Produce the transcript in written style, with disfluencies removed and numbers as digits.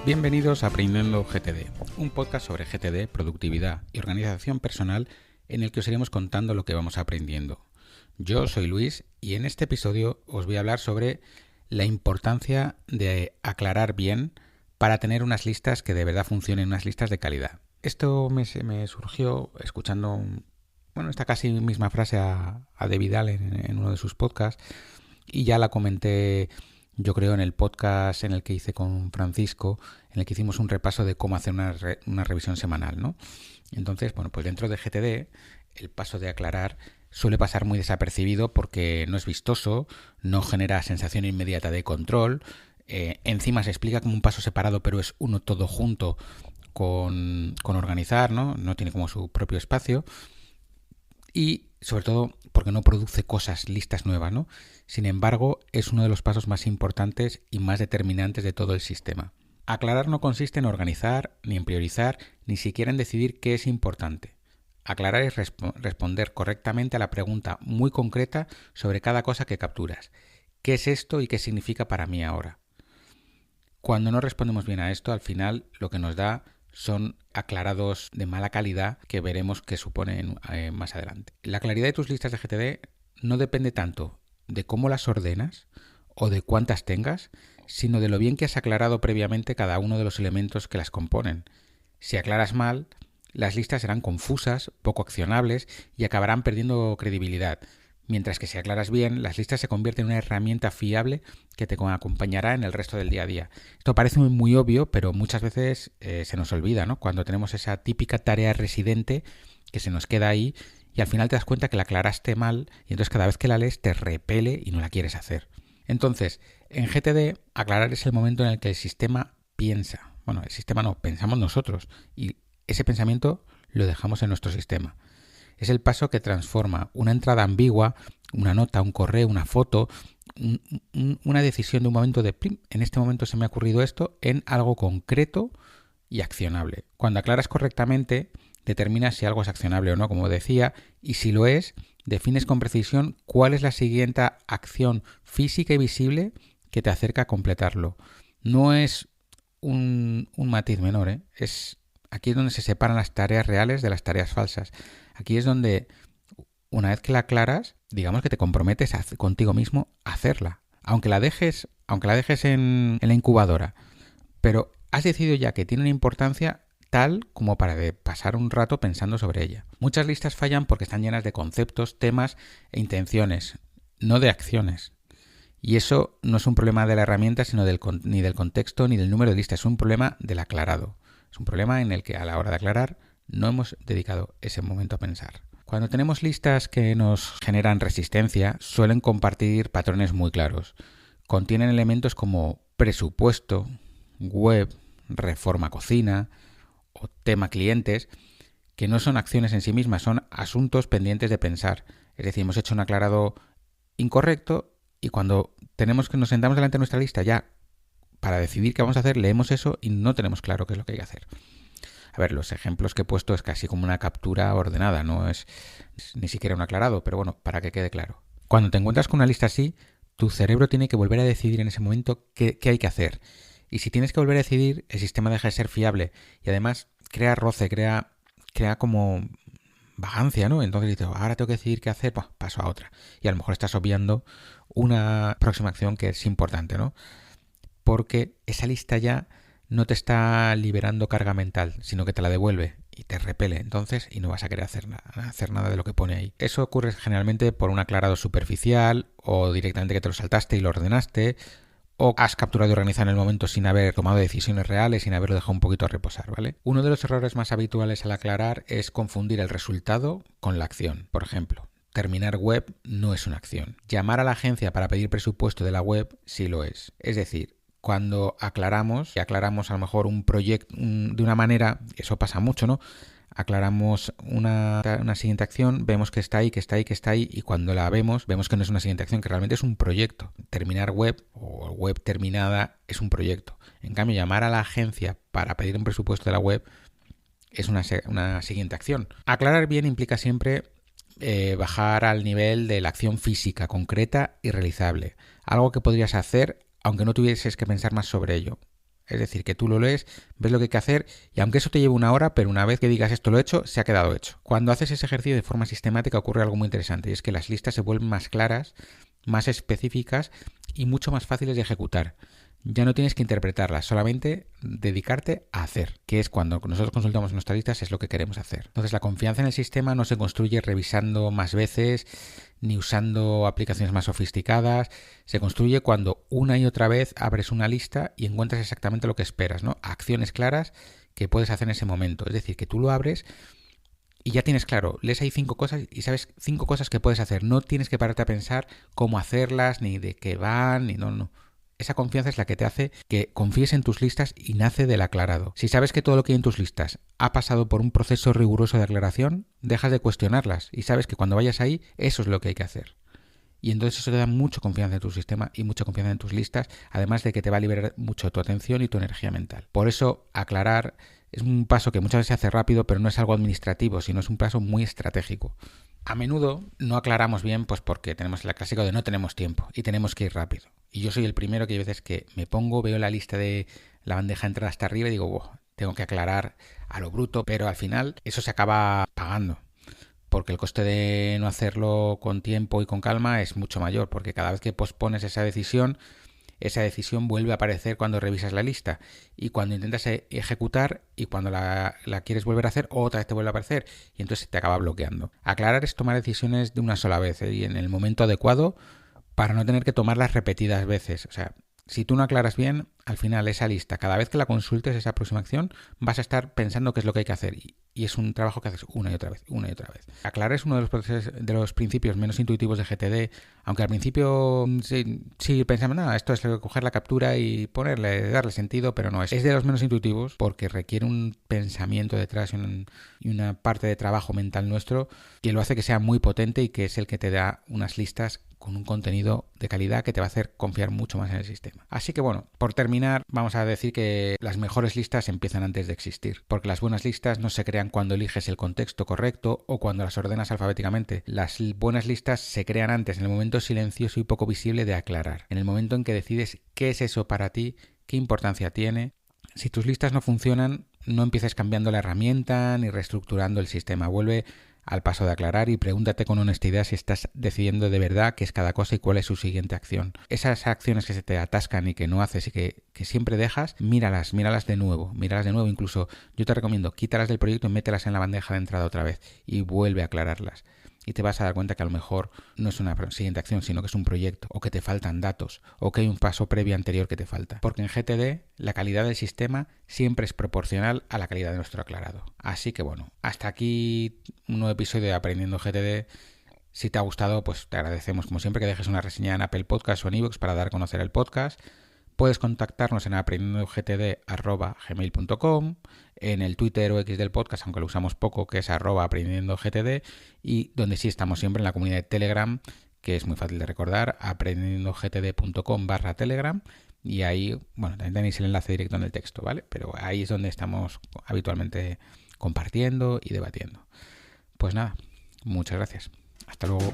Bienvenidos a Aprendiendo GTD, un podcast sobre GTD, productividad y organización personal en el que os iremos contando lo que vamos aprendiendo. Yo soy Luis y en este episodio os voy a hablar sobre la importancia de aclarar bien para tener unas listas que de verdad funcionen, unas listas de calidad. Esto me surgió escuchando esta casi misma frase a David Allen en uno de sus podcasts y ya la comenté yo creo en el podcast en el que hice con Francisco, en el que hicimos un repaso de cómo hacer una revisión semanal, ¿no? Entonces, pues dentro de GTD el paso de aclarar suele pasar muy desapercibido porque no es vistoso, no genera sensación inmediata de control, encima se explica como un paso separado pero es uno todo junto con organizar, ¿no? No tiene como su propio espacio y sobre todo porque no produce listas nuevas, ¿no? Sin embargo, es uno de los pasos más importantes y más determinantes de todo el sistema. Aclarar no consiste en organizar, ni en priorizar, ni siquiera en decidir qué es importante. Aclarar es responder correctamente a la pregunta muy concreta sobre cada cosa que capturas. ¿Qué es esto y qué significa para mí ahora? Cuando no respondemos bien a esto, al final lo que nos da son aclarados de mala calidad que veremos que suponen más adelante. La claridad de tus listas de GTD no depende tanto de cómo las ordenas o de cuántas tengas, sino de lo bien que has aclarado previamente cada uno de los elementos que las componen. Si aclaras mal, las listas serán confusas, poco accionables y acabarán perdiendo credibilidad. Mientras que si aclaras bien, las listas se convierten en una herramienta fiable que te acompañará en el resto del día a día. Esto parece muy obvio, pero muchas veces se nos olvida, ¿no? Cuando tenemos esa típica tarea residente que se nos queda ahí y al final te das cuenta que la aclaraste mal y entonces cada vez que la lees te repele y no la quieres hacer. Entonces, en GTD, aclarar es el momento en el que el sistema piensa. Bueno, el sistema no, pensamos nosotros y ese pensamiento lo dejamos en nuestro sistema. Es el paso que transforma una entrada ambigua, una nota, un correo, una foto, una decisión de un momento de ¡plim! En este momento se me ha ocurrido esto, en algo concreto y accionable. Cuando aclaras correctamente, determinas si algo es accionable o no, como decía, y si lo es, defines con precisión cuál es la siguiente acción física y visible que te acerca a completarlo. No es un matiz menor, ¿eh? Aquí es donde se separan las tareas reales de las tareas falsas. Aquí es donde, una vez que la aclaras, digamos que te comprometes contigo mismo a hacerla. Aunque la dejes en la incubadora. Pero has decidido ya que tiene una importancia tal como para pasar un rato pensando sobre ella. Muchas listas fallan porque están llenas de conceptos, temas e intenciones, no de acciones. Y eso no es un problema de la herramienta, sino ni del contexto ni del número de listas. Es un problema del aclarado. Es un problema en el que a la hora de aclarar no hemos dedicado ese momento a pensar. Cuando tenemos listas que nos generan resistencia, suelen compartir patrones muy claros. Contienen elementos como presupuesto, web, reforma cocina o tema clientes, que no son acciones en sí mismas, son asuntos pendientes de pensar. Es decir, hemos hecho un aclarado incorrecto y cuando nos sentamos delante de nuestra lista ya para decidir qué vamos a hacer, leemos eso y no tenemos claro qué es lo que hay que hacer. A ver, los ejemplos que he puesto es casi como una captura ordenada, no es ni siquiera un aclarado, pero bueno, para que quede claro. Cuando te encuentras con una lista así, tu cerebro tiene que volver a decidir en ese momento qué hay que hacer. Y si tienes que volver a decidir, el sistema deja de ser fiable y además crea roce, crea como vagancia, ¿no? Entonces dices, ahora tengo que decidir qué hacer, pues paso a otra. Y a lo mejor estás obviando una próxima acción que es importante, ¿no? Porque esa lista ya no te está liberando carga mental, sino que te la devuelve y te repele entonces y no vas a querer hacer nada de lo que pone ahí. Eso ocurre generalmente por un aclarado superficial o directamente que te lo saltaste y lo ordenaste o has capturado y organizado en el momento sin haber tomado decisiones reales, sin haberlo dejado un poquito a reposar, ¿vale? Uno de los errores más habituales al aclarar es confundir el resultado con la acción. Por ejemplo, terminar web no es una acción. Llamar a la agencia para pedir presupuesto de la web sí lo es. Es decir, cuando aclaramos a lo mejor un proyecto de una manera, eso pasa mucho, ¿no? Aclaramos una siguiente acción, vemos que está ahí, y cuando la vemos que no es una siguiente acción, que realmente es un proyecto. Terminar web o web terminada es un proyecto. En cambio, llamar a la agencia para pedir un presupuesto de la web es una siguiente acción. Aclarar bien implica siempre bajar al nivel de la acción física, concreta y realizable. Algo que podrías hacer aunque no tuvieses que pensar más sobre ello. Es decir, que tú lo lees, ves lo que hay que hacer y aunque eso te lleve una hora, pero una vez que digas esto lo he hecho, se ha quedado hecho. Cuando haces ese ejercicio de forma sistemática ocurre algo muy interesante y es que las listas se vuelven más claras, más específicas y mucho más fáciles de ejecutar. Ya no tienes que interpretarlas, solamente dedicarte a hacer, que es cuando nosotros consultamos nuestras listas, es lo que queremos hacer. Entonces la confianza en el sistema no se construye revisando más veces ni usando aplicaciones más sofisticadas, se construye cuando una y otra vez abres una lista y encuentras exactamente lo que esperas, ¿no? Acciones claras que puedes hacer en ese momento, es decir, que tú lo abres y ya tienes claro, lees ahí 5 cosas y sabes 5 cosas que puedes hacer, no tienes que pararte a pensar cómo hacerlas, ni de qué van, ni no. Esa confianza es la que te hace que confíes en tus listas y nace del aclarado. Si sabes que todo lo que hay en tus listas ha pasado por un proceso riguroso de aclaración, dejas de cuestionarlas y sabes que cuando vayas ahí, eso es lo que hay que hacer. Y entonces eso te da mucha confianza en tu sistema y mucha confianza en tus listas, además de que te va a liberar mucho tu atención y tu energía mental. Por eso, aclarar es un paso que muchas veces se hace rápido, pero no es algo administrativo, sino es un paso muy estratégico. A menudo no aclaramos bien pues porque tenemos el clásico de no tenemos tiempo y tenemos que ir rápido. Y yo soy el primero que hay veces que me pongo, veo la lista de la bandeja de entrada hasta arriba y digo, wow, tengo que aclarar a lo bruto, pero al final eso se acaba pagando. Porque el coste de no hacerlo con tiempo y con calma es mucho mayor, porque cada vez que pospones esa decisión vuelve a aparecer cuando revisas la lista y cuando intentas ejecutar y cuando la quieres volver a hacer, otra vez te vuelve a aparecer y entonces te acaba bloqueando. Aclarar es tomar decisiones de una sola vez y en el momento adecuado para no tener que tomarlas repetidas veces. O sea, si tú no aclaras bien, al final esa lista, cada vez que la consultes, esa próxima acción, vas a estar pensando qué es lo que hay que hacer y es un trabajo que haces una y otra vez, una y otra vez. Aclarar es uno de los principios menos intuitivos de GTD, aunque al principio sí pensamos, nada, esto es coger la captura y darle sentido, pero no es. Es de los menos intuitivos porque requiere un pensamiento detrás y una parte de trabajo mental nuestro que lo hace que sea muy potente y que es el que te da unas listas con un contenido de calidad que te va a hacer confiar mucho más en el sistema. Así que bueno, por terminar, vamos a decir que las mejores listas empiezan antes de existir, porque las buenas listas no se crean cuando eliges el contexto correcto o cuando las ordenas alfabéticamente. Las buenas listas se crean antes, en el momento silencioso y poco visible de aclarar, en el momento en que decides qué es eso para ti, qué importancia tiene. Si tus listas no funcionan, no empieces cambiando la herramienta ni reestructurando el sistema. Vuelve al paso de aclarar y pregúntate con honestidad si estás decidiendo de verdad qué es cada cosa y cuál es su siguiente acción. Esas acciones que se te atascan y que no haces y que siempre dejas, míralas de nuevo, incluso yo te recomiendo, quítalas del proyecto y mételas en la bandeja de entrada otra vez y vuelve a aclararlas. Y te vas a dar cuenta que a lo mejor no es una siguiente acción, sino que es un proyecto, o que te faltan datos, o que hay un paso previo anterior que te falta. Porque en GTD la calidad del sistema siempre es proporcional a la calidad de nuestro aclarado. Así que bueno, hasta aquí un nuevo episodio de Aprendiendo GTD. Si te ha gustado, pues te agradecemos como siempre que dejes una reseña en Apple Podcast o en iVoox para dar a conocer el podcast. Puedes contactarnos en aprendiendogtd@gmail.com, en el Twitter o X del podcast, aunque lo usamos poco, que es @aprendiendogtd, y donde sí estamos siempre en la comunidad de Telegram, que es muy fácil de recordar, aprendiendogtd.com/telegram, y ahí, bueno, también tenéis el enlace directo en el texto, ¿vale? Pero ahí es donde estamos habitualmente compartiendo y debatiendo. Pues nada, muchas gracias. Hasta luego.